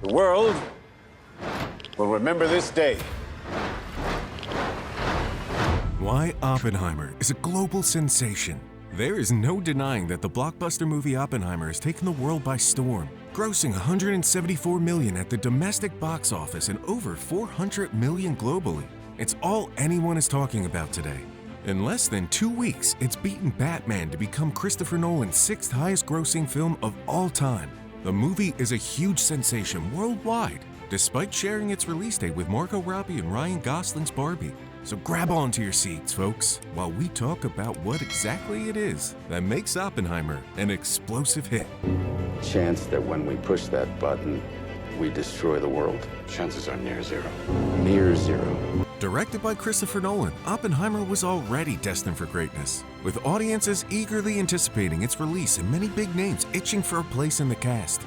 The world will remember this day. Why Oppenheimer is a global sensation. There is no denying that the blockbuster movie Oppenheimer has taken the world by storm, grossing $174 million at the domestic box office and over $400 million globally. It's all anyone is talking about today. In less than 2 weeks, it's beaten Batman to become Christopher Nolan's 6th highest grossing film of all time. The movie is a huge sensation worldwide, despite sharing its release date with Margot Robbie and Ryan Gosling's Barbie. So grab onto your seats, folks, while we talk about what exactly it is that makes Oppenheimer an explosive hit. Chance that when we push that button, we destroy the world. Chances are near zero. Near zero. Directed by Christopher Nolan, Oppenheimer was already destined for greatness, with audiences eagerly anticipating its release and many big names itching for a place in the cast.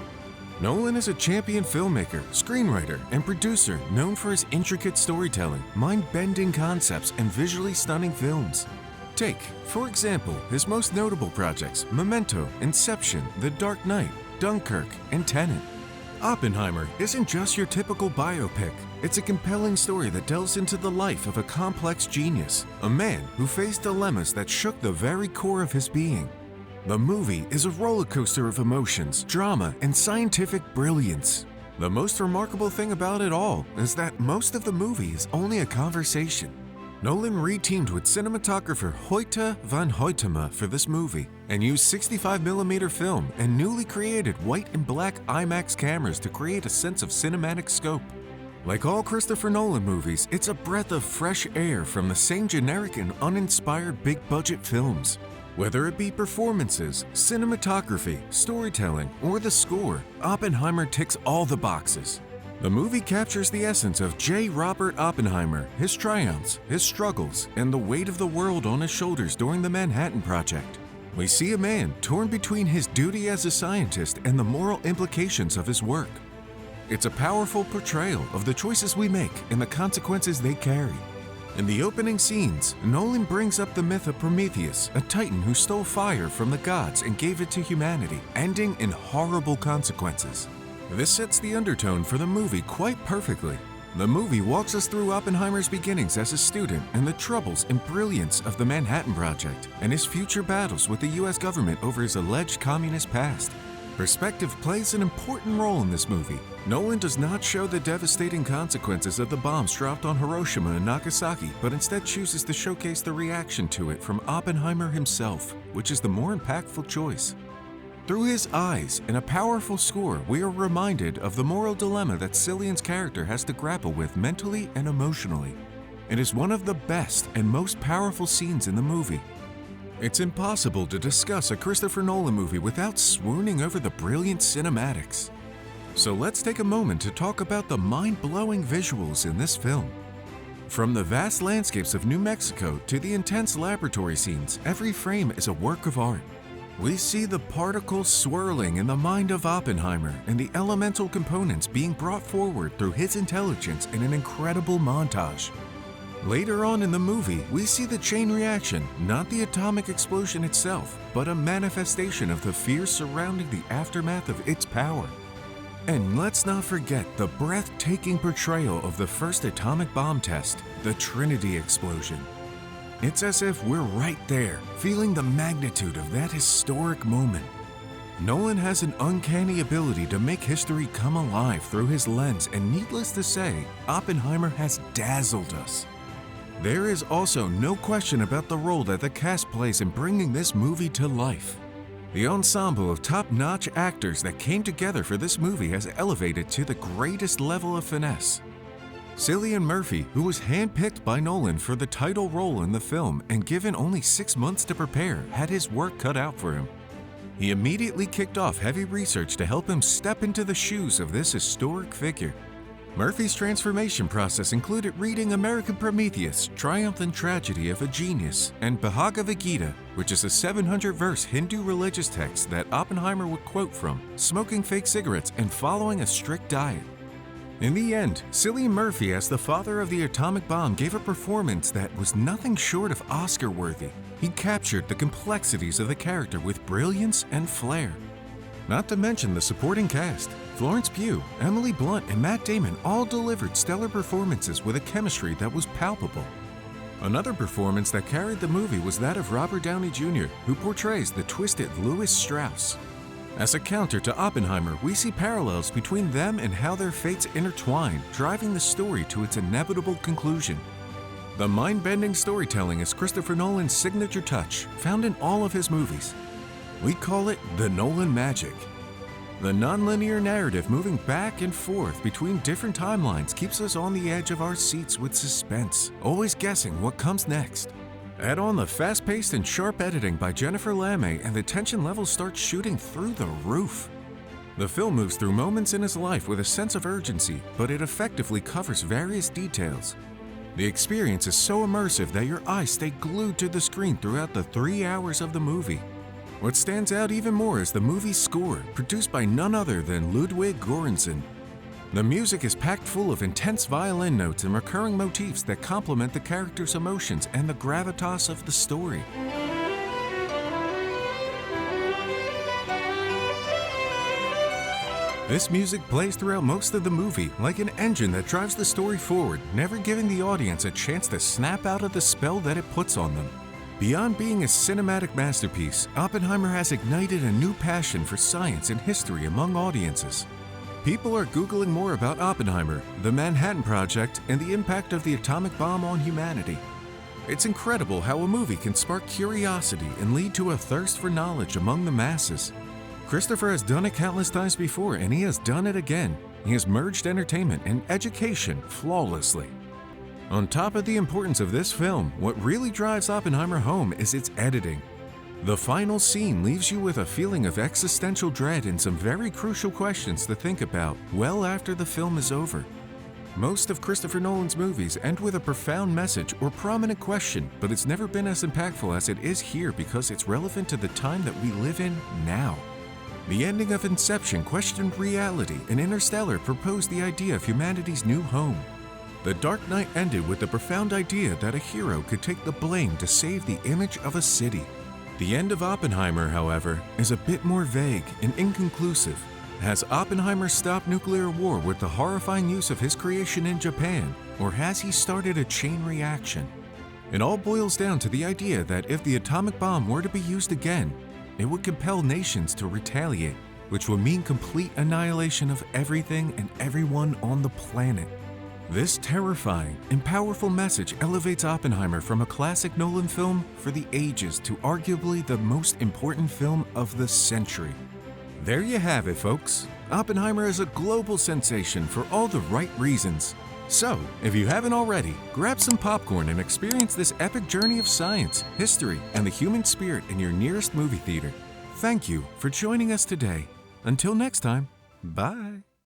Nolan is a champion filmmaker, screenwriter, and producer known for his intricate storytelling, mind-bending concepts, and visually stunning films. Take, for example, his most notable projects, Memento, Inception, The Dark Knight, Dunkirk, and Tenet. Oppenheimer isn't just your typical biopic. It's a compelling story that delves into the life of a complex genius, a man who faced dilemmas that shook the very core of his being. The movie is a roller coaster of emotions, drama, and scientific brilliance. The most remarkable thing about it all is that most of the movie is only a conversation. Nolan re-teamed with cinematographer Hoyte van Hoytema for this movie and used 65mm film and newly created white and black IMAX cameras to create a sense of cinematic scope. Like all Christopher Nolan movies, it's a breath of fresh air from the same generic and uninspired big-budget films. Whether it be performances, cinematography, storytelling, or the score, Oppenheimer ticks all the boxes. The movie captures the essence of J. Robert Oppenheimer, his triumphs, his struggles, and the weight of the world on his shoulders during the Manhattan Project. We see a man torn between his duty as a scientist and the moral implications of his work. It's a powerful portrayal of the choices we make and the consequences they carry. In the opening scenes, Nolan brings up the myth of Prometheus, a titan who stole fire from the gods and gave it to humanity, ending in horrible consequences. This sets the undertone for the movie quite perfectly. The movie walks us through Oppenheimer's beginnings as a student and the troubles and brilliance of the Manhattan Project and his future battles with the US government over his alleged communist past. Perspective plays an important role in this movie. Nolan does not show the devastating consequences of the bombs dropped on Hiroshima and Nagasaki, but instead chooses to showcase the reaction to it from Oppenheimer himself, which is the more impactful choice. Through his eyes and a powerful score, we are reminded of the moral dilemma that Cillian's character has to grapple with mentally and emotionally. It is one of the best and most powerful scenes in the movie. It's impossible to discuss a Christopher Nolan movie without swooning over the brilliant cinematics. So let's take a moment to talk about the mind-blowing visuals in this film. From the vast landscapes of New Mexico to the intense laboratory scenes, every frame is a work of art. We see the particles swirling in the mind of Oppenheimer and the elemental components being brought forward through his intelligence in an incredible montage. Later on in the movie, we see the chain reaction, not the atomic explosion itself, but a manifestation of the fear surrounding the aftermath of its power. And let's not forget the breathtaking portrayal of the first atomic bomb test, the Trinity explosion. It's as if we're right there, feeling the magnitude of that historic moment. Nolan has an uncanny ability to make history come alive through his lens, and needless to say, Oppenheimer has dazzled us. There is also no question about the role that the cast plays in bringing this movie to life. The ensemble of top-notch actors that came together for this movie has elevated to the greatest level of finesse. Cillian Murphy, who was handpicked by Nolan for the title role in the film and given only 6 months to prepare, had his work cut out for him. He immediately kicked off heavy research to help him step into the shoes of this historic figure. Murphy's transformation process included reading American Prometheus, Triumph and Tragedy of a Genius, and Bhagavad Gita, which is a 700-verse Hindu religious text that Oppenheimer would quote from, smoking fake cigarettes and following a strict diet. In the end, Cillian Murphy, as the father of the atomic bomb, gave a performance that was nothing short of Oscar-worthy. He captured the complexities of the character with brilliance and flair. Not to mention the supporting cast. Florence Pugh, Emily Blunt, and Matt Damon all delivered stellar performances with a chemistry that was palpable. Another performance that carried the movie was that of Robert Downey Jr., who portrays the twisted Louis Strauss. As a counter to Oppenheimer, we see parallels between them and how their fates intertwine, driving the story to its inevitable conclusion. The mind-bending storytelling is Christopher Nolan's signature touch, found in all of his movies. We call it the Nolan magic. The non-linear narrative moving back and forth between different timelines keeps us on the edge of our seats with suspense, always guessing what comes next. Add on the fast-paced and sharp editing by Jennifer Lamé and the tension levels start shooting through the roof. The film moves through moments in his life with a sense of urgency, but it effectively covers various details. The experience is so immersive that your eyes stay glued to the screen throughout the 3 hours of the movie. What stands out even more is the movie's score, produced by none other than Ludwig Göransson. The music is packed full of intense violin notes and recurring motifs that complement the characters' emotions and the gravitas of the story. This music plays throughout most of the movie like an engine that drives the story forward, never giving the audience a chance to snap out of the spell that it puts on them. Beyond being a cinematic masterpiece, Oppenheimer has ignited a new passion for science and history among audiences. People are Googling more about Oppenheimer, the Manhattan Project, and the impact of the atomic bomb on humanity. It's incredible how a movie can spark curiosity and lead to a thirst for knowledge among the masses. Christopher has done it countless times before, and he has done it again. He has merged entertainment and education flawlessly. On top of the importance of this film, what really drives Oppenheimer home is its editing. The final scene leaves you with a feeling of existential dread and some very crucial questions to think about well after the film is over. Most of Christopher Nolan's movies end with a profound message or prominent question, but it's never been as impactful as it is here because it's relevant to the time that we live in now. The ending of Inception questioned reality, and Interstellar proposed the idea of humanity's new home. The Dark Knight ended with the profound idea that a hero could take the blame to save the image of a city. The end of Oppenheimer, however, is a bit more vague and inconclusive. Has Oppenheimer stopped nuclear war with the horrifying use of his creation in Japan, or has he started a chain reaction? It all boils down to the idea that if the atomic bomb were to be used again, it would compel nations to retaliate, which would mean complete annihilation of everything and everyone on the planet. This terrifying and powerful message elevates Oppenheimer from a classic Nolan film for the ages to arguably the most important film of the century. There you have it, folks. Oppenheimer is a global sensation for all the right reasons. So, if you haven't already, grab some popcorn and experience this epic journey of science, history, and the human spirit in your nearest movie theater. Thank you for joining us today. Until next time, bye.